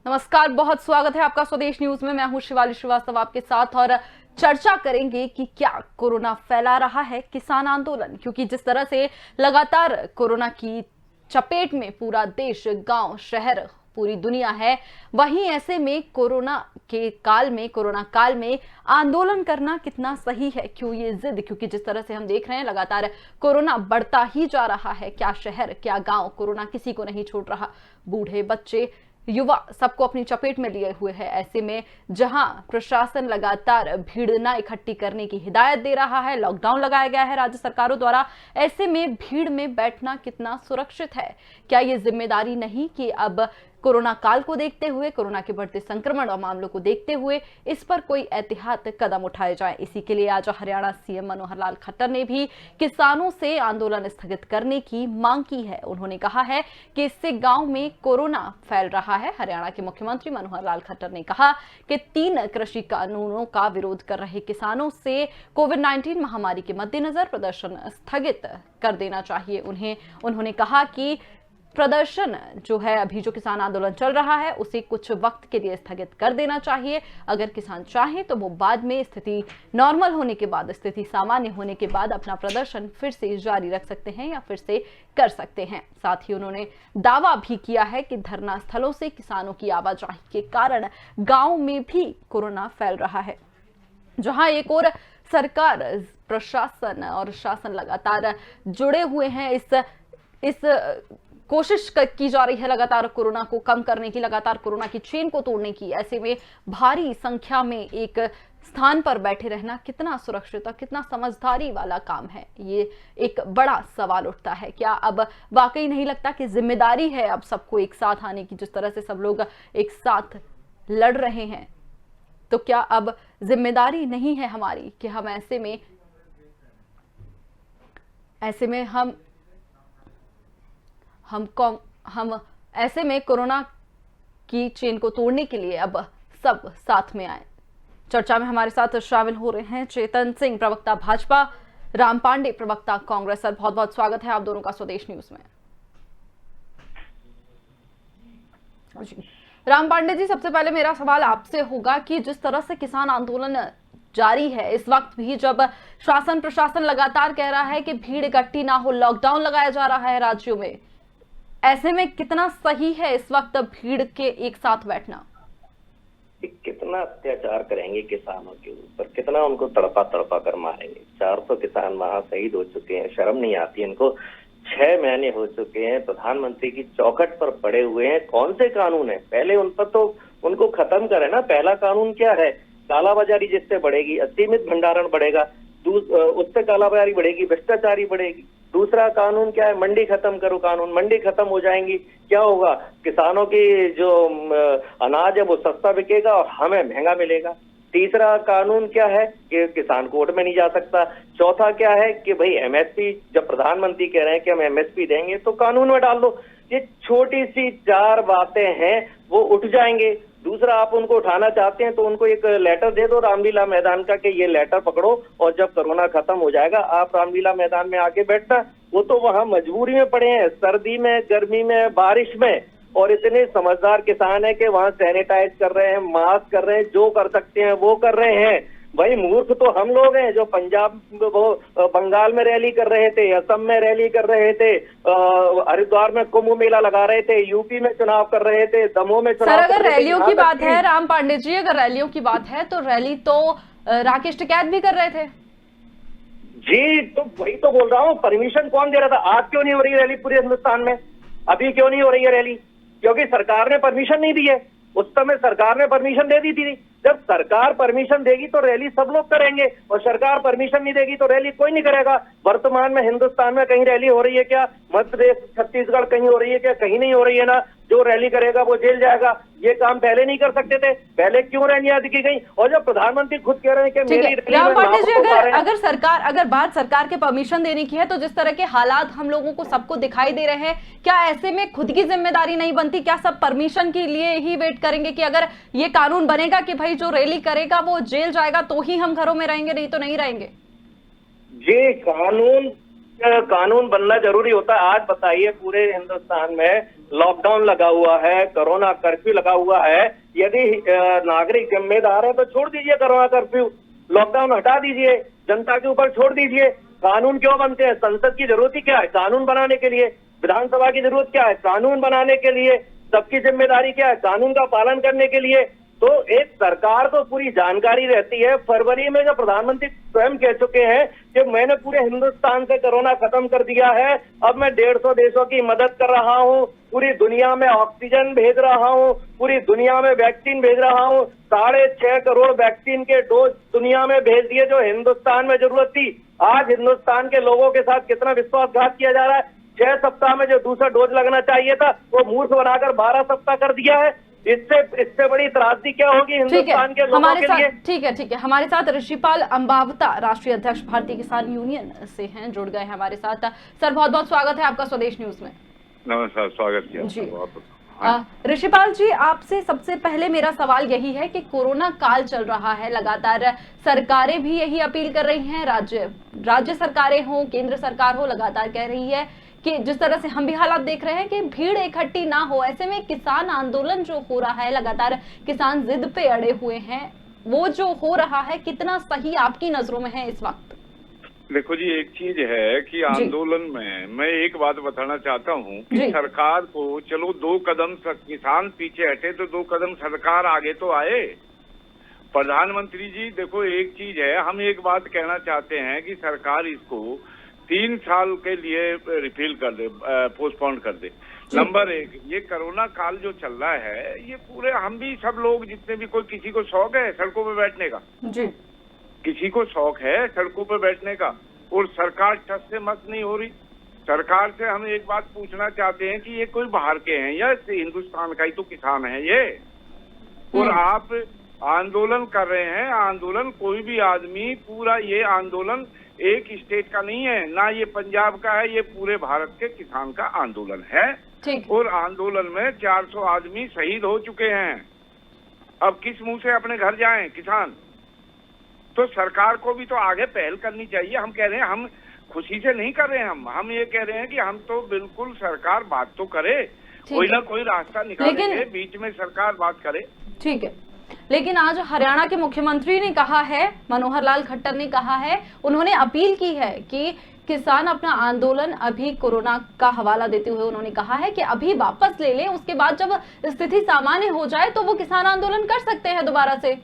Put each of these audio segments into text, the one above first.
नमस्कार, बहुत स्वागत है आपका स्वदेश न्यूज में। मैं हूं शिवाली श्रीवास्तव आपके साथ और चर्चा करेंगे कि क्या कोरोना फैला रहा है किसान आंदोलन, क्योंकि जिस तरह से लगातार कोरोना की चपेट में पूरा देश, गांव, शहर, पूरी दुनिया है, वहीं ऐसे में कोरोना काल में आंदोलन करना कितना सही है, क्यों ये जिद, क्योंकि जिस तरह से हम देख रहे हैं लगातार कोरोना बढ़ता ही जा रहा है। क्या शहर, क्या गांव, कोरोना किसी को नहीं छोड़ रहा। बूढ़े, बच्चे, युवा सबको अपनी चपेट में लिए हुए है। ऐसे में जहां प्रशासन लगातार भीड़ न इकट्ठी करने की हिदायत दे रहा है, लॉकडाउन लगाया गया है राज्य सरकारों द्वारा, ऐसे में भीड़ में बैठना कितना सुरक्षित है? क्या ये जिम्मेदारी नहीं कि अब कोरोना काल को देखते हुए, कोरोना के बढ़ते संक्रमण और मामलों को देखते हुए इस पर कोई एहतियात कदम उठाए जाए? इसी के लिए आज हरियाणा सीएम मनोहर लाल खट्टर ने भी किसानों से आंदोलन स्थगित करने की मांग की है। उन्होंने कहा है कि इससे गांव में कोरोना फैल रहा है। हरियाणा के मुख्यमंत्री मनोहर लाल खट्टर ने कहा कि 3 कृषि कानूनों का विरोध कर रहे किसानों से कोविड-19 महामारी के मद्देनजर प्रदर्शन स्थगित कर देना चाहिए। उन्होंने कहा कि प्रदर्शन जो है, अभी जो किसान आंदोलन चल रहा है, उसे कुछ वक्त के लिए स्थगित कर देना चाहिए। अगर किसान चाहें तो वो बाद में स्थिति नॉर्मल होने के बाद, स्थिति सामान्य होने के बाद अपना प्रदर्शन फिर से जारी रख सकते हैं या फिर से कर सकते हैं। साथ ही उन्होंने दावा भी किया है कि धरना स्थलों से किसानों की आवाजाही के कारण गांव में भी कोरोना फैल रहा है। जहां एक और सरकार, प्रशासन और शासन लगातार जुड़े हुए हैं, इस कोशिश की जा रही है लगातार कोरोना को कम करने की, लगातार कोरोना की चेन को तोड़ने की। ऐसे में भारी संख्या में एक स्थान पर बैठे रहना कितना सुरक्षित और कितना समझदारी वाला काम है, ये एक बड़ा सवाल उठता है। क्या अब वाकई नहीं लगता कि जिम्मेदारी है अब सबको एक साथ आने की? जिस तरह से सब लोग एक साथ लड़ रहे हैं, तो क्या अब जिम्मेदारी नहीं है हमारी कि हम ऐसे में हम ऐसे में कोरोना की चेन को तोड़ने के लिए अब सब साथ में आए? चर्चा में हमारे साथ शामिल हो रहे हैं चेतन सिंह, प्रवक्ता भाजपा, राम पांडे, प्रवक्ता कांग्रेस। सर, बहुत बहुत स्वागत है आप दोनों का स्वदेश न्यूज में। राम पांडे जी, सबसे पहले मेरा सवाल आपसे होगा कि जिस तरह से किसान आंदोलन जारी है इस वक्त भी, जब शासन प्रशासन लगातार कह रहा है कि भीड़ इकट्ठी ना हो, लॉकडाउन लगाया जा रहा है राज्यों में, ऐसे में कितना सही है इस वक्त भीड़ के एक साथ बैठना? कितना अत्याचार करेंगे किसानों के ऊपर, कितना उनको तड़पा तड़पा कर मारेंगे। 400 किसान वहां शहीद हो चुके हैं, शर्म नहीं आती इनको। 6 महीने हो चुके हैं, प्रधानमंत्री की चौखट पर पड़े हुए हैं। कौन से कानून है? पहले उन पर तो उनको खत्म करे ना। पहला कानून क्या है? कालाबाजारी जिससे बढ़ेगी, असीमित भंडारण बढ़ेगा, उससे कालाबाजारी बढ़ेगी, भ्रष्टाचारी बढ़ेगी। दूसरा कानून क्या है? मंडी खत्म करो कानून। मंडी खत्म हो जाएंगी, क्या होगा? किसानों की जो अनाज है वो सस्ता बिकेगा और हमें महंगा मिलेगा। तीसरा कानून क्या है? कि किसान कोर्ट में नहीं जा सकता। चौथा क्या है? कि भाई एमएसपी, जब प्रधानमंत्री कह रहे हैं कि हम एमएसपी देंगे तो कानून में डाल दो। ये छोटी सी 4 बातें हैं, वो उठ जाएंगे। दूसरा, आप उनको उठाना चाहते हैं तो उनको एक लेटर दे दो रामलीला मैदान का, कि ये लेटर पकड़ो और जब कोरोना खत्म हो जाएगा आप रामलीला मैदान में आके बैठना। वो तो वहां मजबूरी में पड़े हैं, सर्दी में, गर्मी में, बारिश में, और इतने समझदार किसान हैं कि वहां सैनिटाइज कर रहे हैं, मास्क कर रहे हैं, जो कर सकते हैं वो कर रहे हैं। भाई मूर्ख तो हम लोग हैं जो पंजाब, वो बंगाल में रैली कर रहे थे, असम में रैली कर रहे थे, हरिद्वार में कुंभ मेला लगा रहे थे, यूपी में चुनाव कर रहे थे, दमोह में चुनाव। सर, अगर रैलियों की बात है राम पांडे जी, अगर रैलियों की बात है तो रैली तो राकेश टिकैत भी कर रहे थे जी। तो वही तो बोल रहा हूँ, परमिशन कौन दे रहा था? आज क्यों नहीं हो रही रैली पूरे हिंदुस्तान में? अभी क्यों नहीं हो रही है रैली? क्योंकि सरकार ने परमिशन नहीं दी है। उस समय सरकार ने परमिशन दे दी थी। जब सरकार परमिशन देगी तो रैली सब लोग करेंगे, और सरकार परमिशन नहीं देगी तो रैली कोई नहीं करेगा। वर्तमान में हिंदुस्तान में कहीं रैली हो रही है क्या? मध्य प्रदेश, छत्तीसगढ़ कहीं हो रही है क्या? कहीं नहीं हो रही है ना। जो रैली करेगा वो जेल जाएगा। ये काम पहले नहीं कर सकते थे? पहले क्यों रैलियां की गई? और जब प्रधानमंत्री खुद कह रहे हैं कि मेरी रैली राम पांडे जी, अगर अगर बात सरकार के परमिशन देने की है, तो जिस तरह के हालात हम लोगों को सबको दिखाई दे रहे हैं, क्या ऐसे में खुद की जिम्मेदारी नहीं बनती? क्या सब परमिशन के लिए ही वेट करेंगे कि अगर ये कानून बनेगा कि भाई जो रैली करेगा वो जेल जाएगा तो ही हम घरों में रहेंगे, नहीं तो नहीं रहेंगे? जी, कानून बनना जरूरी होता है। आज बताइए पूरे हिंदुस्तान में लॉकडाउन लगा हुआ है, कोरोना कर्फ्यू लगा हुआ है। यदि नागरिक जिम्मेदार है तो छोड़ दीजिए कोरोना कर्फ्यू, लॉकडाउन हटा दीजिए, जनता के ऊपर छोड़ दीजिए। कानून क्यों बनते हैं? संसद की जरूरत ही क्या है? कानून बनाने के लिए। विधानसभा की जरूरत क्या है? कानून बनाने के लिए। सबकी जिम्मेदारी क्या है? कानून का पालन करने के लिए। तो एक सरकार को पूरी जानकारी रहती है। फरवरी में जो प्रधानमंत्री स्वयं कह चुके हैं कि मैंने पूरे हिंदुस्तान से कोरोना खत्म कर दिया है, अब मैं 150 देशों की मदद कर रहा हूं, पूरी दुनिया में ऑक्सीजन भेज रहा हूं, पूरी दुनिया में वैक्सीन भेज रहा हूं। 6.5 करोड़ वैक्सीन के डोज दुनिया में भेज दिए जो हिंदुस्तान में जरूरत थी। आज हिंदुस्तान के लोगों के साथ कितना विश्वासघात किया जा रहा है। 6 सप्ताह में जो दूसरा डोज लगना चाहिए था वो मूर्ख बनाकर 12 सप्ताह कर दिया है। इससे बड़ी त्रासदी क्या होगी हिंदुस्तान के लोगों के लिए? ठीक है। हमारे साथ ऋषिपाल अंबावता, राष्ट्रीय अध्यक्ष भारतीय किसान यूनियन से हैं, जुड़ गए हैं हमारे साथ। सर, बहुत बहुत स्वागत है आपका स्वदेश न्यूज में। नमस्कार, स्वागत किया जी। ऋषिपाल जी, आपसे सबसे पहले मेरा सवाल यही है कि कोरोना काल चल रहा है, लगातार सरकारें भी यही अपील कर रही हैं, राज्य सरकारें हो, केंद्र सरकार हो, लगातार कह रही है कि जिस तरह से हम भी हालात देख रहे हैं कि भीड़ इकट्ठी ना हो। ऐसे में किसान आंदोलन जो हो रहा है, लगातार किसान जिद पे अड़े हुए हैं, वो जो हो रहा है कितना सही आपकी नजरों में है इस वक्त? देखो जी, एक चीज है कि आंदोलन में मैं एक बात बताना चाहता हूँ कि सरकार को, चलो 2 कदम किसान पीछे हटे तो 2 कदम सरकार आगे तो आए। प्रधानमंत्री जी देखो, एक चीज है, हम एक बात कहना चाहते हैं कि सरकार इसको 3 साल के लिए रिफिल कर दे, पोस्टपोन कर दे। नंबर 1, ये कोरोना काल जो चल रहा है, ये पूरे हम भी सब लोग जितने भी, कोई किसी को शौक है सड़कों पे बैठने का जी, किसी को शौक है सड़कों पे बैठने का, और सरकार टस से मत नहीं हो रही। सरकार से हम एक बात पूछना चाहते हैं कि ये कोई बाहर के हैं या हिंदुस्तान का ही तो किसान है ये, और आप आंदोलन कर रहे हैं। आंदोलन कोई भी आदमी, पूरा ये आंदोलन एक स्टेट का नहीं है, ना ये पंजाब का है, ये पूरे भारत के किसान का आंदोलन है। और आंदोलन में 400 आदमी शहीद हो चुके हैं। अब किस मुंह से अपने घर जाएं किसान? तो सरकार को भी तो आगे पहल करनी चाहिए। हम कह रहे हैं, हम खुशी से नहीं कर रहे हैं, हम ये कह रहे हैं कि हम तो बिल्कुल सरकार बात तो करे, कोई ना कोई रास्ता निकाले, बीच में सरकार बात करे। ठीक है, लेकिन आज हरियाणा के मुख्यमंत्री ने कहा है, मनोहर लाल खट्टर ने कहा है, उन्होंने अपील की है कि किसान अपना आंदोलन अभी कोरोना का हवाला देते हुए उन्होंने कहा है कि अभी वापस ले लें, उसके बाद जब स्थिति सामान्य हो जाए तो वो किसान आंदोलन कर सकते हैं दोबारा से।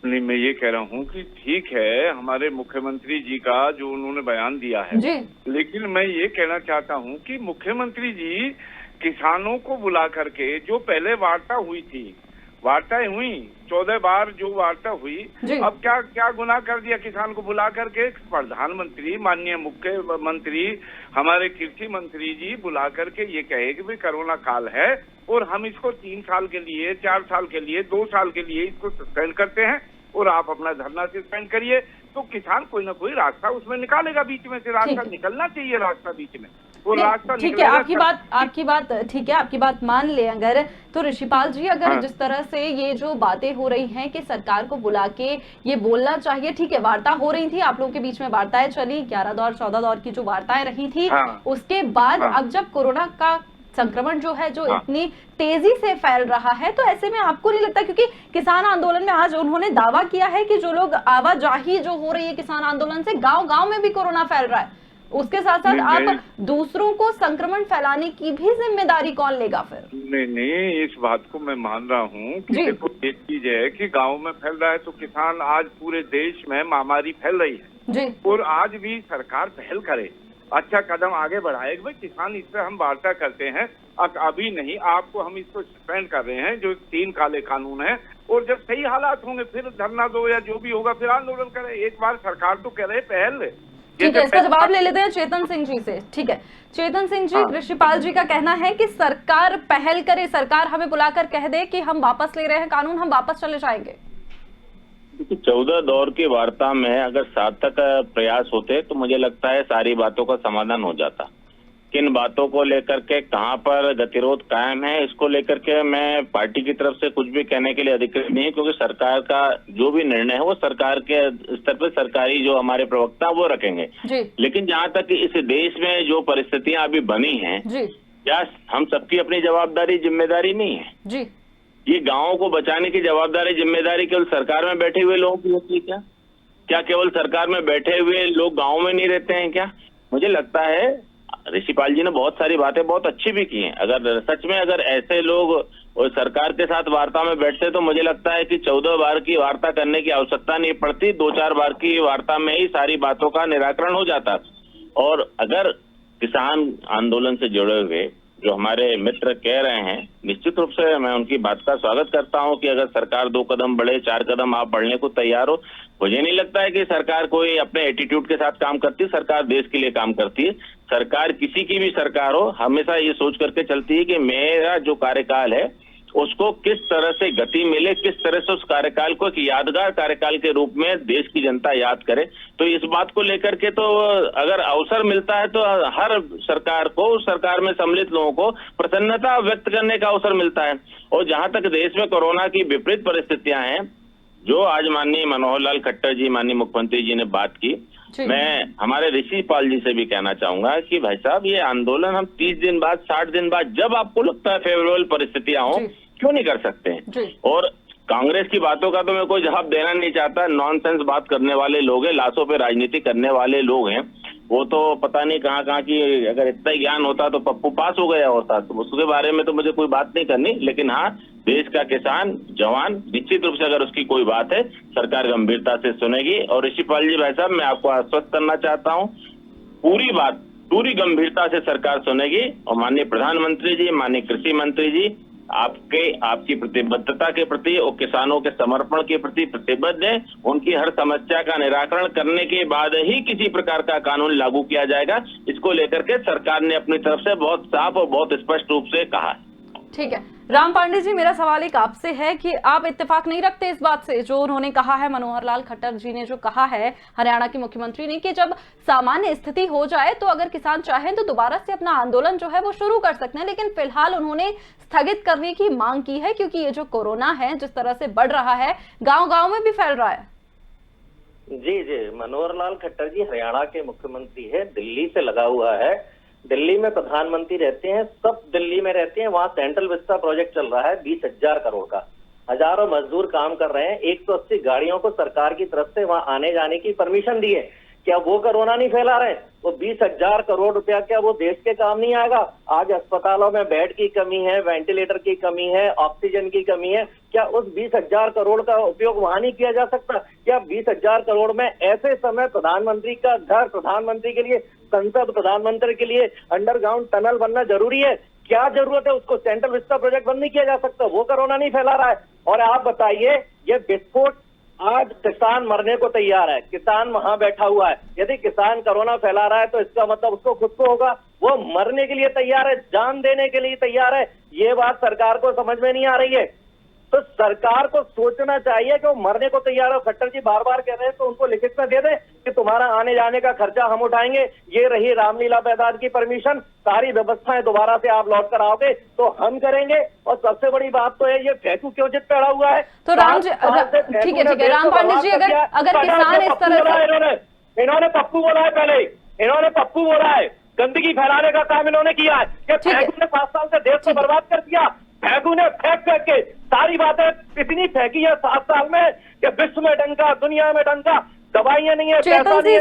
नहीं, मैं ये कह रहा हूँ कि ठीक है, हमारे मुख्यमंत्री जी का जो उन्होंने बयान दिया है जी, लेकिन मैं ये कहना चाहता हूँ कि मुख्यमंत्री जी किसानों को बुला करके, जो पहले वार्ता हुई थी, वार्ताएं हुई 14 बार जो वार्ता हुई, अब क्या गुनाह कर दिया किसान को बुला करके? प्रधानमंत्री, माननीय मुख्यमंत्री, हमारे कृषि मंत्री जी बुला करके ये कहे कि भाई कोरोना काल है और हम इसको 3 साल के लिए, 4 साल के लिए, 2 साल के लिए इसको सस्पेंड करते हैं और आप अपना धरना सस्पेंड करिए, तो किसान कोई ना कोई रास्ता उसमें निकालेगा, बीच में से रास्ता निकलना चाहिए, रास्ता बीच में। ठीक है, आपकी बात ठीक है, आपकी बात मान ले अगर, तो ऋषिपाल जी, अगर जिस तरह से ये जो बातें हो रही हैं कि सरकार को बुला के ये बोलना चाहिए, ठीक है, वार्ता हो रही थी, आप लोगों के बीच में वार्ताएं चली, 11 दौर 14 दौर की जो वार्ताएं रही थी, उसके बाद अब जब कोरोना का संक्रमण जो है जो इतनी तेजी से फैल रहा है, तो ऐसे में आपको नहीं लगता, क्योंकि किसान आंदोलन में आज उन्होंने दावा किया है कि जो लोग आवाजाही जो हो रही है किसान आंदोलन से, गांव-गांव में भी कोरोना फैल रहा है, उसके साथ साथ आप दूसरों को संक्रमण फैलाने की भी जिम्मेदारी कौन लेगा फिर? नहीं, इस बात को मैं मान रहा हूँ कि देखो, एक चीज है कि गांव में फैल रहा है तो किसान, आज पूरे देश में महामारी फैल रही है जी, और आज भी सरकार पहल करे, अच्छा कदम आगे बढ़ाए, भाई किसान इस पे हम वार्ता करते हैं, अभी नहीं, आपको हम इसको सस्पेंड कर रहे हैं, जो 3 काले कानून है, और जब सही हालात होंगे फिर धरना दो या जो भी होगा फिर आंदोलन करें। एक बार सरकार तो कह रहे पहल। ठीक है, इसका जवाब ले लेते हैं चेतन सिंह जी से। ठीक है, चेतन सिंह जी, ऋषिपाल जी का कहना है कि सरकार पहल करे, सरकार हमें बुलाकर कह दे कि हम वापस ले रहे हैं कानून, हम वापस चले जाएंगे। 14 दौर की वार्ता में अगर सार्थक प्रयास होते तो मुझे लगता है सारी बातों का समाधान हो जाता। किन बातों को लेकर के कहां पर गतिरोध कायम है, इसको लेकर के मैं पार्टी की तरफ से कुछ भी कहने के लिए अधिकृत नहीं है, क्योंकि सरकार का जो भी निर्णय है वो सरकार के स्तर पर सरकारी जो हमारे प्रवक्ता वो रखेंगे। लेकिन जहां तक इस देश में जो परिस्थितियां अभी बनी हैं, क्या हम सबकी अपनी जवाबदारी जिम्मेदारी नहीं है? जी। ये गांवों को बचाने की जवाबदारी जिम्मेदारी केवल सरकार में बैठे हुए लोगों की होती है क्या? क्या केवल सरकार में बैठे हुए लोग गांव में नहीं रहते हैं क्या? मुझे लगता है ऋषिपाल जी ने बहुत सारी बातें बहुत अच्छी भी की हैं। अगर सच में अगर ऐसे लोग और सरकार के साथ वार्ता में बैठते तो मुझे लगता है कि 14 बार की वार्ता करने की आवश्यकता नहीं पड़ती, 2-4 बार की वार्ता में ही सारी बातों का निराकरण हो जाता। और अगर किसान आंदोलन से जुड़े हुए जो हमारे मित्र कह रहे हैं, निश्चित रूप से मैं उनकी बात का स्वागत करता हूं कि अगर सरकार 2 कदम बढ़े, 4 कदम आप बढ़ने को तैयार हो। मुझे नहीं लगता है कि सरकार कोई अपने एटीट्यूड के साथ काम करती है, सरकार देश के लिए काम करती है। सरकार किसी की भी सरकार हो, हमेशा ये सोच करके चलती है कि मेरा जो कार्यकाल है उसको किस तरह से गति मिले, किस तरह से उस कार्यकाल को एक यादगार कार्यकाल के रूप में देश की जनता याद करे। तो इस बात को लेकर के तो अगर अवसर मिलता है तो हर सरकार को, उस सरकार में सम्मिलित लोगों को प्रसन्नता व्यक्त करने का अवसर मिलता है। और जहां तक देश में कोरोना की विपरीत परिस्थितियां हैं, जो आज माननीय मनोहर लाल खट्टर जी, माननीय मुख्यमंत्री जी ने बात की, मैं हमारे ऋषिपाल जी से भी कहना चाहूंगा कि भाई साहब ये आंदोलन हम 30 दिन बाद, 60 दिन बाद, जब आपको लगता है फेवरेबल परिस्थितियां हो, क्यों नहीं कर सकते हैं? और कांग्रेस की बातों का तो मैं कोई जवाब देना नहीं चाहता। नॉनसेंस बात करने वाले लोग हैं, लाशों पे राजनीति करने वाले लोग हैं। वो तो पता नहीं कहाँ की, अगर इतना ज्ञान होता तो पप्पू पास हो गया होता, तो उसके बारे में तो मुझे कोई बात नहीं करनी। लेकिन हाँ, देश का किसान जवान निश्चित रूप से अगर उसकी कोई बात है, सरकार गंभीरता से सुनेगी। और ऋषिपाल जी भाई साहब, मैं आपको आश्वस्त करना चाहता हूँ, पूरी बात पूरी गंभीरता से सरकार सुनेगी। और माननीय प्रधानमंत्री जी, माननीय कृषि मंत्री जी आपकी प्रतिबद्धता के प्रति और किसानों के समर्पण के प्रति प्रतिबद्ध है। उनकी हर समस्या का निराकरण करने के बाद ही किसी प्रकार का कानून लागू किया जाएगा। इसको लेकर के सरकार ने अपनी तरफ से बहुत साफ और बहुत स्पष्ट रूप से कहा है। ठीक है राम पांडे जी, मेरा सवाल एक आपसे है कि आप इत्तेफाक नहीं रखते इस बात से जो उन्होंने कहा है, मनोहर लाल खट्टर जी ने जो कहा है, हरियाणा के मुख्यमंत्री ने, कि जब सामान्य स्थिति हो जाए तो अगर किसान चाहें तो दोबारा से अपना आंदोलन जो है वो शुरू कर सकते हैं, लेकिन फिलहाल उन्होंने स्थगित करने की मांग की है क्योंकि ये जो कोरोना है जिस तरह से बढ़ रहा है, गाँव में भी फैल रहा है। जी, मनोहर लाल खट्टर जी हरियाणा के मुख्यमंत्री है, दिल्ली से लगा हुआ है। दिल्ली में प्रधानमंत्री रहते हैं, सब दिल्ली में रहते हैं। वहाँ सेंट्रल विस्टा प्रोजेक्ट चल रहा है 20,000 करोड़ का, हजारों मजदूर काम कर रहे हैं, 180 गाड़ियों को सरकार की तरफ से वहाँ आने जाने की परमिशन दी है। क्या वो कोरोना नहीं फैला रहे? वो 20,000 करोड़ रुपया क्या वो देश के काम नहीं आएगा? आज अस्पतालों में बेड की कमी है, वेंटिलेटर की कमी है, ऑक्सीजन की कमी है, क्या उस 20,000 करोड़ का उपयोग वहां नहीं किया जा सकता? क्या 20,000 करोड़ में ऐसे समय प्रधानमंत्री का घर, प्रधानमंत्री के लिए संसद, प्रधानमंत्री के लिए अंडरग्राउंड टनल बनना जरूरी है? क्या जरूरत है उसको? सेंट्रल विस्टा प्रोजेक्ट बंद नहीं किया जा सकता? वो कोरोना नहीं फैला रहा है? और आप बताइए, ये विस्फोट, आज किसान मरने को तैयार है, किसान वहां बैठा हुआ है। यदि किसान कोरोना फैला रहा है तो इसका मतलब उसको खुद को होगा, वो मरने के लिए तैयार है, जान देने के लिए तैयार है। ये बात सरकार को समझ में नहीं आ रही है। तो सरकार को सोचना चाहिए कि वो मरने को तैयार है। खट्टर जी बार बार कह रहे हैं तो उनको लिखित में दे दें कि तुम्हारा आने जाने का खर्चा हम उठाएंगे, ये रही रामलीला मैदान की परमिशन, सारी व्यवस्थाएं दोबारा से आप लौट कर आओगे तो हम करेंगे। और सबसे बड़ी बात तो है, ये फेंकू क्यों जित पैड़ा हुआ है? तो राम जी, ठीक है राम पांडे जी, अगर किसान इस तरह से, इन्होंने पप्पू बोला है, पहले इन्होंने पप्पू बोला है, गंदगी फैलाने का काम इन्होंने किया है कि फेंकू ने 5 साल से देश को बर्बाद कर दिया। फेंकू ने फेंक के सारी बातें इतनी फेंकी है 7 साल में कि विश्व में डंका, दुनिया में डंका, दवाइयां नहीं है, चेतन जी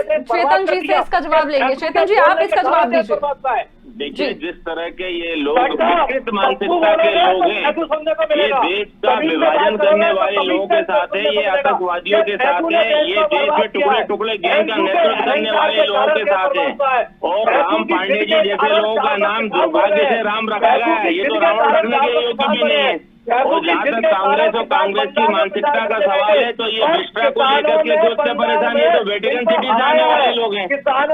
से इसका जवाब लेंगे। चेतन जी आप इसका जवाब दीजिए। देखिए, जिस तरह के ये लोग विकृत मानसिकता के लोग हैं, ये देश का विभाजन करने वाले लोगों के साथ है, ये आतंकवादियों के साथ है, ये देश में टुकड़े टुकड़े गैंग का नेतृत्व करने वाले लोगों के साथ है। और राम पांडे जी जैसे लोगों का नाम दुर्भाग्य से राम रखा गया है, ये तो रावण रखने के योग्य भी नहीं है। और जहाँ तक कांग्रेस और कांग्रेस की मानसिकता का सवाल है, तो ये विश्वा को लेकर के जो उससे परेशानी है, तो वेटिकन सिटी जाने वाले लोग हैं।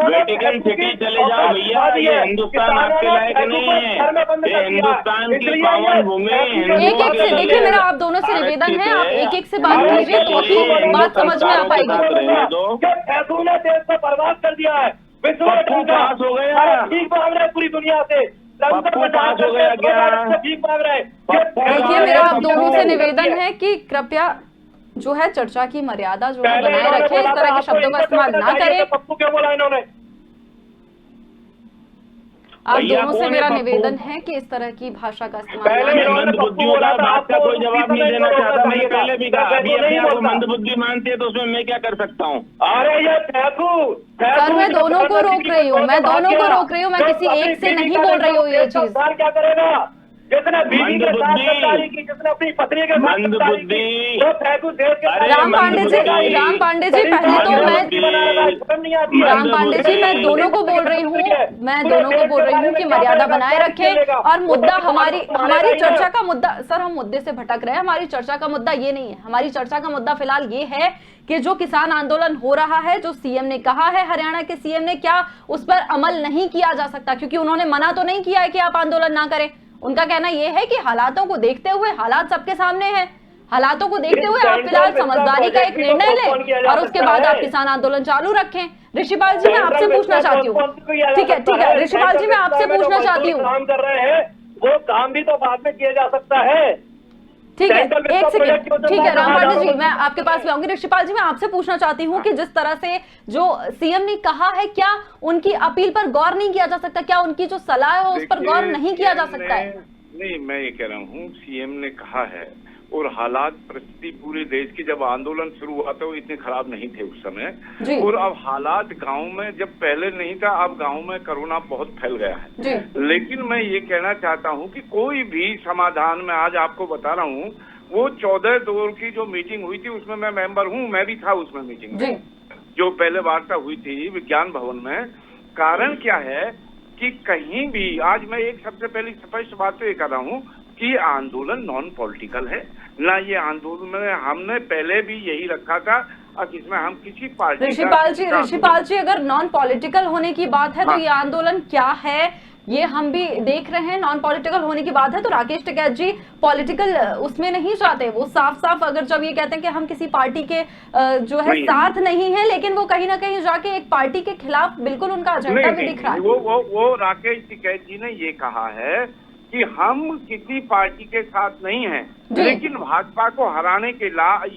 वेटिकन सिटी चले जाओ भैया, ये हिंदुस्तान आपके लायक नहीं है, ये हिंदुस्तान की पावन भूमि। एक से देखिए, मेरा आप दोनों से निवेदन है, आप एक से बात कीजिए तो ही बात समझ में आ पाएगी। फैसू ने देश को बर्बाद कर दिया है, विश्व पास हो गया, ठीक मांग रहे पूरी दुनिया से, पास हो गया क्या? ठीक मांग रहे। देखिए, मेरा आप दोनों से निवेदन है कि कृपया जो है चर्चा की मर्यादा जो है बनाए रखें, इस तरह के शब्दों का इस्तेमाल ना करें। पप्पू क्या बोला इन्होंने? आप भैया दोनों से कौन है मेरा पप्पू? निवेदन है कि इस तरह की भाषा का इस्तेमाल पहले ना मैं करें। इन्होंने मंदबुद्धि पप्पू बोला वाला था, बात का आपको कोई जवाब नहीं देना रोकना चाहता। मैं ये चाहिए था। पहले भी कहा, मैं अभी तो अपने नहीं आप को बोलता। मंदबुद्धि मानती है तो उसमें मैं क्या कर सकता हूँ? अरे ये सर मैं दोनों को रोक रही हूँ, मैं दोनों को रोक रही हूँ, मैं किसी एक से नहीं बोल रही हूँ ये चीज। क्या करेगा? जिसने बीवी के साथ मंदबुद्धि। गद्दारी की, जिसने अपनी पत्नी के साथ गद्दारी की, मंदबुद्धि। वो फैकू देश के अरे राम पांडे जी, मंदबुद्धि। राम पांडे जी, पहले तो मैं राम पांडे जी मैं दोनों को बोल रही हूँ, मैं दोनों को बोल रही हूँ कि मर्यादा बनाए रखें और मुद्दा हमारी चर्चा का मुद्दा, सर हम मुद्दे से भटक रहे हैं। हमारी चर्चा का मुद्दा ये नहीं है। हमारी चर्चा का मुद्दा फिलहाल ये है कि जो किसान आंदोलन हो रहा है, जो सीएम ने कहा है, हरियाणा के सीएम ने, क्या उस पर अमल नहीं किया जा सकता? क्योंकि उन्होंने मना तो नहीं किया है कि आप आंदोलन ना करें। उनका कहना यह है कि हालातों को देखते हुए, हालात सबके सामने हैं, हालातों को देखते हुए आप फिलहाल समझदारी का एक निर्णय लें और उसके बाद आप किसान आंदोलन चालू रखें। ऋषिपाल जी मैं आपसे पूछना चाहती हूँ, ठीक है ऋषिपाल जी मैं आपसे पूछना चाहती हूँ, काम कर रहे हैं, वो काम भी तो बाद में किया जा सकता है। ठीक है एक सेकंड, ठीक है राम पांडे जी मैं आपके पास भी आऊंगी। ऋषिपाल जी मैं आपसे पूछना चाहती हूँ कि जिस तरह से जो सीएम ने कहा है, क्या उनकी अपील पर गौर नहीं किया जा सकता? क्या उनकी जो सलाह है उस पर गौर नहीं किया जा सकता है? नहीं, मैं ये कह रहा हूँ सीएम ने कहा है, और हालात परिस्थिति पूरे देश की, जब आंदोलन शुरू हुआ था वो इतने खराब नहीं थे उस समय, और अब हालात गांव में जब पहले नहीं था, अब गांव में कोरोना बहुत फैल गया है। लेकिन मैं ये कहना चाहता हूं कि कोई भी समाधान में, आज आपको बता रहा हूं, वो 14 दौर की जो मीटिंग हुई थी उसमें मैं मेंबर हूं, मैं भी था उसमें मीटिंग में, जो पहले वार्ता हुई थी विज्ञान भवन में। कारण क्या है कि कहीं भी, आज मैं एक सबसे पहली स्पष्ट बात तो ये कर रहा हूँ कि आंदोलन नॉन पॉलिटिकल है ना। ये आंदोलन में हमने पहले भी यही रखा था, अब इसमें हम किसी पार्टी ऋषिपाल जी अगर नॉन पॉलिटिकल होने की बात है तो ये आंदोलन क्या है ये हम भी देख रहे हैं। नॉन पॉलिटिकल होने की बात है तो राकेश टिकैत जी पॉलिटिकल उसमें नहीं जाते। वो साफ साफ अगर जब ये कहते हैं कि हम किसी पार्टी के जो है साथ नहीं है, लेकिन वो कहीं ना कहीं जाके एक पार्टी के खिलाफ बिल्कुल उनका एजेंडा भी दिख रहा है। वो राकेश टिकैत जी ने ये कहा है कि हम किसी पार्टी के साथ नहीं हैं, लेकिन भाजपा को हराने के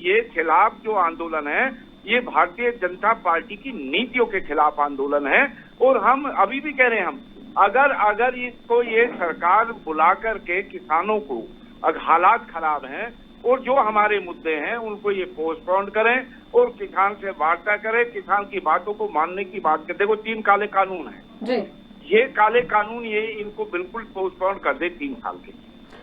ये खिलाफ जो आंदोलन है, ये भारतीय जनता पार्टी की नीतियों के खिलाफ आंदोलन है। और हम अभी भी कह रहे हैं, हम अगर इसको ये सरकार बुला करके किसानों को, अगर हालात खराब हैं और जो हमारे मुद्दे हैं उनको ये पोस्टपोन करें और किसान से वार्ता करें, किसान की बातों को मानने की बात करें। देखो 3 काले कानून हैं, ये काले कानून ये इनको बिल्कुल पोस्टपोन कर दे 3 साल के।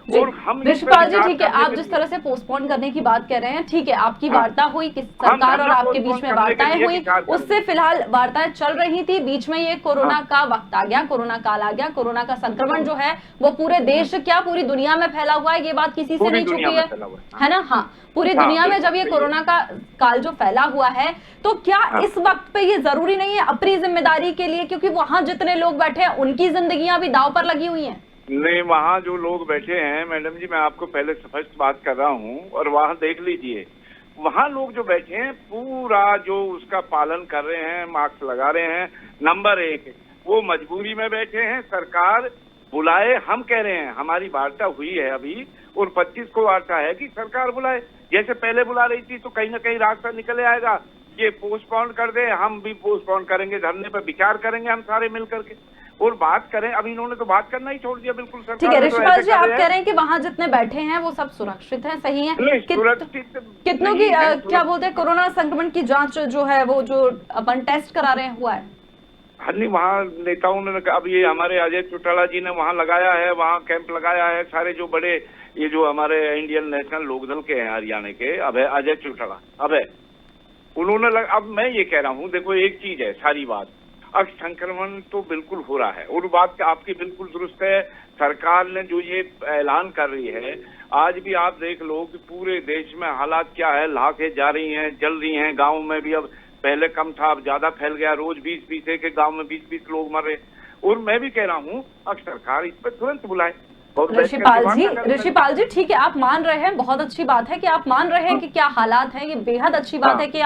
और हम ऋषिपाल जी ठीक है, आप जिस तरह से पोस्टपोन करने की बात कर रहे हैं, ठीक है आपकी वार्ता हुई, सरकार और आपके बीच में वार्ताएं हुई, उससे फिलहाल वार्ताएं चल रही थी। बीच में ये कोरोना का वक्त आ गया, कोरोना काल आ गया, कोरोना का संक्रमण जो है वो पूरे देश क्या पूरी दुनिया में फैला हुआ है, ये बात किसी से नहीं छुपी है ना। हाँ, पूरी दुनिया में जब ये कोरोना का काल जो फैला हुआ है, तो क्या इस वक्त पे ये जरूरी नहीं है अपनी जिम्मेदारी के लिए, क्योंकि वहां जितने लोग बैठे हैं उनकी जिंदगियां भी दांव पर लगी हुई हैं? नहीं, वहाँ जो लोग बैठे हैं मैडम जी, मैं आपको पहले स्पष्ट बात कर रहा हूँ, और वहाँ देख लीजिए, वहाँ लोग जो बैठे हैं पूरा जो उसका पालन कर रहे हैं, मास्क लगा रहे हैं। नंबर 1, वो मजबूरी में बैठे हैं, सरकार बुलाए। हम कह रहे हैं, हमारी वार्ता हुई है अभी, और 25 को वार्ता है कि सरकार बुलाए। जैसे पहले बुला रही थी तो कहीं ना कहीं रास्ता निकल आएगा, ये पोस्टपोन कर दे, हम भी पोस्टपोन करेंगे, धरने पर विचार करेंगे हम सारे मिल करके और बात करें। अब इन्होंने तो बात करना ही छोड़ दिया बिल्कुल। सरकार ठीक है ऋषिपाल जी, आप कह रहे हैं कि वहाँ जितने बैठे हैं वो सब सुरक्षित हैं, सही है? कितनों की क्या बोलते हैं कोरोना संक्रमण की जांच जो है वो जो अपन टेस्ट करा रहे हैं हुआ है? हाँ नहीं, वहाँ नेताओं ने, अब ये हमारे अजय चौटाला जी ने वहाँ लगाया है, वहाँ कैंप लगाया है। सारे जो बड़े ये जो हमारे इंडियन नेशनल लोकदल के हैं हरियाणा के, अब है अजय चौटाला, अब है उन्होंने अब मैं ये कह रहा हूँ, देखो एक चीज है, सारी बात, अब संक्रमण तो बिल्कुल हो रहा है और बात आपकी बिल्कुल दुरुस्त है। सरकार ने जो ये ऐलान कर रही है, आज भी आप देख लो कि पूरे देश में हालात क्या है, लाखें जा रही हैं, जल रही हैं। गांव में भी अब पहले कम था, अब ज्यादा फैल गया, रोज 20-20 एक गांव में 20-20 लोग मर रहे। और मैं भी कह रहा हूँ अब सरकार इस पर तुरंत बुलाए और बैठ करके ऋषिपाल जी, वार्ता करें। ऋषिपाल जी, ठीक है, आप मान रहे हैं, बहुत अच्छी बात है कि आप मान रहे हैं कि क्या हालात हैं। ये बेहद अच्छी बात हाँ। है कि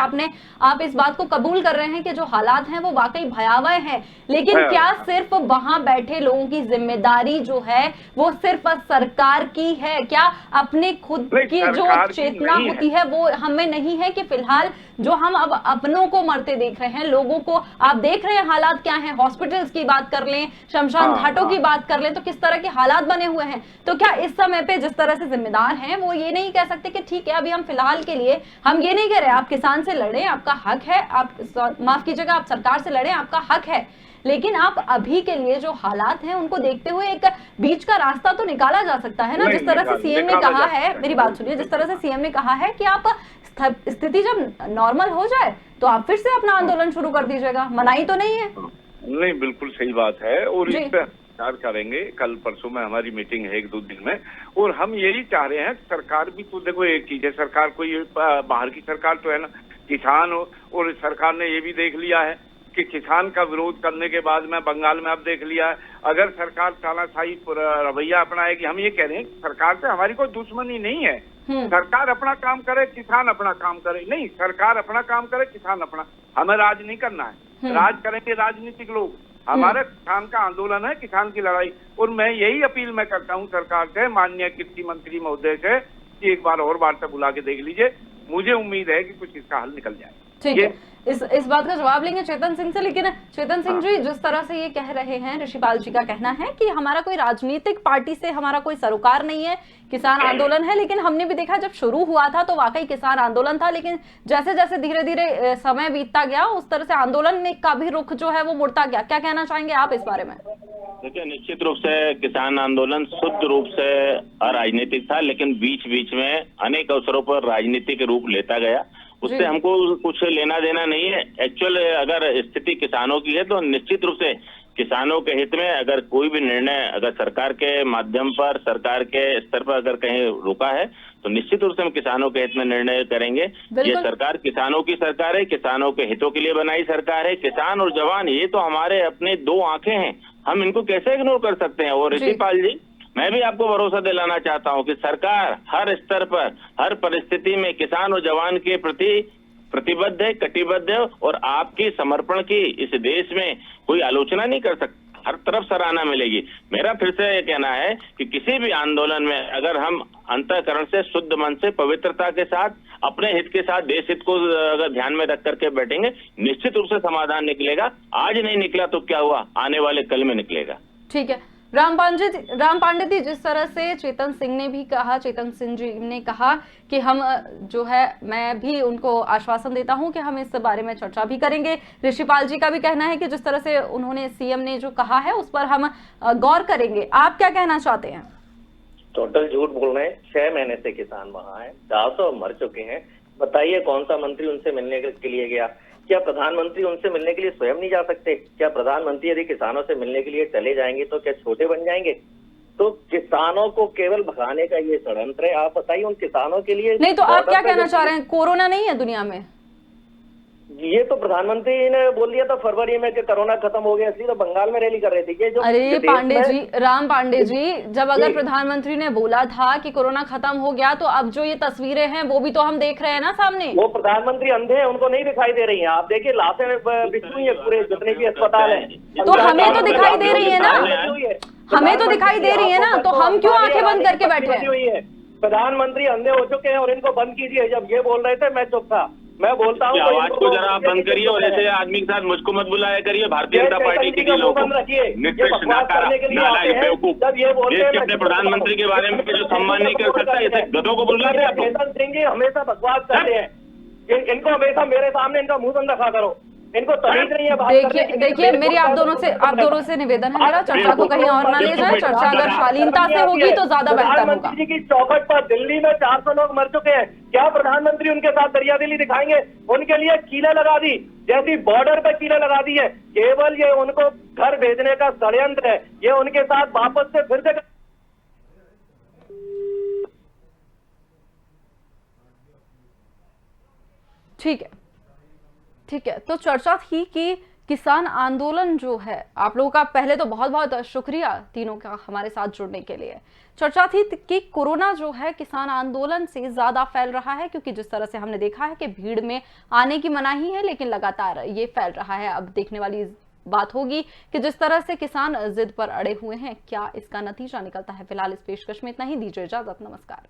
आप इस बात को कबूल कर रहे हैं कि जो हालात हैं वो वाकई भयावह हैं। लेकिन भयावह, क्या हाँ। सिर्फ वहां बैठे लोगों की जिम्मेदारी जो है वो सिर्फ सरकार की है? क्या अपने खुद नहीं, की जो सरकार की चेतना नहीं है। होती है वो हमें नहीं है कि फिलहाल जो हम अब अपनों को मरते देख रहे हैं, लोगों को आप देख रहे हैं हालात क्या हैं, हॉस्पिटल्स की बात कर लें, शमशान हाँ, घाटों की हाँ। बात कर लें, तो किस तरह के हालात बने हुए हैं। तो क्या इस समय पे जिस तरह से जिम्मेदार हैं वो ये नहीं कह सकते कि ठीक है अभी हम फिलहाल के लिए हम ये नहीं कह रहे आप किसान से लड़ें, आपका हक है, आप माफ कीजिएगा, आप सरकार से लड़ें, आपका हक है, लेकिन आप अभी के लिए जो हालात हैं उनको देखते हुए एक बीच का रास्ता तो निकाला जा सकता है ना। नहीं, जिस तरह से सीएम ने निकाला कहा जा है, सकता है। मेरी बात सुनिए, जिस तरह से सीएम ने कहा है कि आप स्थिति जब नॉर्मल हो जाए तो आप फिर से अपना आंदोलन शुरू कर दीजिएगा, मनाही तो नहीं है। नहीं, बिल्कुल सही बात है और जी। इस पे विचार करेंगे। कल परसों में हमारी मीटिंग है 1-2 दिन में, और हम यही चाह रहे हैं सरकार भी तो देखो एक चीज है, सरकार कोई बाहर की सरकार तो है ना, किसान हो, और सरकार ने ये भी देख लिया है कि किसान का विरोध करने के बाद में बंगाल में अब देख लिया है, अगर सरकार तानाशाही रवैया अपनाएगी, हम ये कह रहे हैं सरकार से हमारी कोई दुश्मनी नहीं है, सरकार अपना काम करे, किसान अपना काम करे। नहीं, सरकार अपना काम करे, किसान अपना, हमें राज नहीं करना है, राज करेंगे राजनीतिक लोग। हमारा किसान का आंदोलन है, किसान की लड़ाई, और मैं यही अपील मैं करता हूं सरकार से, माननीय कृषि मंत्री महोदय से, कि एक बार और वार्ता बुला के देख लीजिए। मुझे उम्मीद है कि कुछ इसका हल निकल जाए। ठीक है, इस बात का जवाब लेंगे चेतन सिंह से। लेकिन चेतन सिंह जी, जिस तरह से ये कह रहे हैं, ऋषिपाल जी का कहना है कि हमारा कोई राजनीतिक पार्टी से हमारा कोई सरोकार नहीं है, किसान आंदोलन है, लेकिन हमने भी देखा जब शुरू हुआ था तो वाकई किसान आंदोलन था, लेकिन जैसे जैसे धीरे धीरे समय बीतता गया उस तरह से आंदोलन में का भी रुख जो है वो मुड़ता गया। क्या कहना चाहेंगे आप इस बारे में? देखिए, निश्चित रूप से किसान आंदोलन शुद्ध रूप से अराजनीतिक था, लेकिन बीच बीच में अनेक अवसरों पर राजनीतिक रूप लेता गया। उससे हमको कुछ लेना देना नहीं है। एक्चुअल अगर स्थिति किसानों की है तो निश्चित रूप से किसानों के हित में अगर कोई भी निर्णय अगर सरकार के माध्यम पर, सरकार के स्तर पर अगर कहीं रुका है तो निश्चित रूप से हम किसानों के हित में निर्णय करेंगे। ये सरकार किसानों की सरकार है, किसानों के हितों के लिए बनाई सरकार है। किसान और जवान ये तो हमारे अपने दो आंखें हैं, हम इनको कैसे इग्नोर कर सकते हैं। और ऋषिपाल जी, मैं भी आपको भरोसा दिलाना चाहता हूं कि सरकार हर स्तर पर, हर परिस्थिति में किसान और जवान के प्रति प्रतिबद्ध है, कटिबद्ध है, और आपकी समर्पण की इस देश में कोई आलोचना नहीं कर सकता, हर तरफ सराहना मिलेगी। मेरा फिर से ये कहना है कि किसी भी आंदोलन में अगर हम अंतःकरण से, शुद्ध मन से, पवित्रता के साथ, अपने हित के साथ, देश हित को अगर ध्यान में रख करके बैठेंगे, निश्चित रूप से समाधान निकलेगा। आज नहीं निकला तो क्या हुआ, आने वाले कल में निकलेगा। ठीक है, राम पांडे जी, जिस तरह से चेतन सिंह ने भी कहा, चेतन सिंह जी ने कहा कि हम जो है, मैं भी उनको आश्वासन देता हूं कि हम इस बारे में चर्चा भी करेंगे। ऋषिपाल जी का भी कहना है कि जिस तरह से उन्होंने सीएम ने जो कहा है उस पर हम गौर करेंगे। आप क्या कहना चाहते हैं? टोटल झूठ बोल रहे हैं। 6 महीने से किसान वहाँ है, 400 मर चुके हैं। बताइए कौन सा मंत्री उनसे मिलने के लिए गया? क्या प्रधानमंत्री उनसे मिलने के लिए स्वयं नहीं जा सकते? क्या प्रधानमंत्री यदि किसानों से मिलने के लिए चले जाएंगे तो क्या छोटे बन जाएंगे? तो किसानों को केवल भगाने का ये षड्यंत्र है। आप बताइए उन किसानों के लिए। नहीं तो आप क्या कहना चाह रहे हैं, कोरोना नहीं है दुनिया में? ये तो प्रधानमंत्री ने बोल दिया था फरवरी में कि कोरोना खत्म हो गया, इसलिए तो बंगाल में रैली कर रहे थे। ये जो अरे पांडे जी, राम पांडे जी, जब अगर जी। प्रधानमंत्री ने बोला था कि कोरोना खत्म हो गया तो अब जो ये तस्वीरें हैं वो भी तो हम देख रहे हैं ना सामने। वो प्रधानमंत्री अंधे हैं, उनको नहीं दिखाई दे रही हैं। आप देखिए लाशें बिछी हुई है पूरे जितने भी अस्पताल है। तो हमें तो दिखाई दे रही है ना, हमें तो दिखाई दे रही है ना, तो हम क्यों आंखें बंद करके बैठे हैं? प्रधानमंत्री अंधे हो चुके हैं और इनको बंद कीजिए। जब ये बोल रहे थे मैं चुप था। मैं बोलता हूँ आवाज को जरा बंद करिए और ऐसे आदमी के साथ मुझको मत बुलाया करिए। भारतीय जनता पार्टी के लोगों को निष्पक्ष, नालायक, बेवकूफ, देश के अपने प्रधानमंत्री के बारे में जो सम्मान नहीं कर सकता, ऐसे गधों को बुलाते हैं आप। चेतन सिंह जी हमेशा बकवास करते हैं। इनको हमेशा मेरे सामने इनका मुंह बंद रखा करो। इनको तमीज नहीं है। देखिए मेरी आप दोनों से निवेदन है मेरा, चर्चा को कहीं और ना ले जाए। चर्चा अगर शालीनता से होगी तो ज्यादा बेहतर होगा। प्रधानमंत्री जी की चौखट पर दिल्ली में 400 लोग मर चुके हैं। क्या प्रधानमंत्री उनके साथ दरियादिली दिखाएंगे? उनके लिए कीलें लगा दी, जैसी बॉर्डर पे कीलें लगा दी है। केवल ये उनको घर भेजने का षड्यंत्र है। ये उनके साथ वापस से फिर से ठीक है, तो चर्चा थी कि किसान आंदोलन जो है, आप लोगों का पहले तो बहुत बहुत शुक्रिया तीनों का हमारे साथ जुड़ने के लिए। चर्चा थी कि कोरोना जो है किसान आंदोलन से ज्यादा फैल रहा है, क्योंकि जिस तरह से हमने देखा है कि भीड़ में आने की मनाही है, लेकिन लगातार ये फैल रहा है। अब देखने वाली बात होगी कि जिस तरह से किसान जिद पर अड़े हुए हैं, क्या इसका नतीजा निकलता है। फिलहाल इस पेशकश में इतना ही। दीजिए इजाजत, नमस्कार।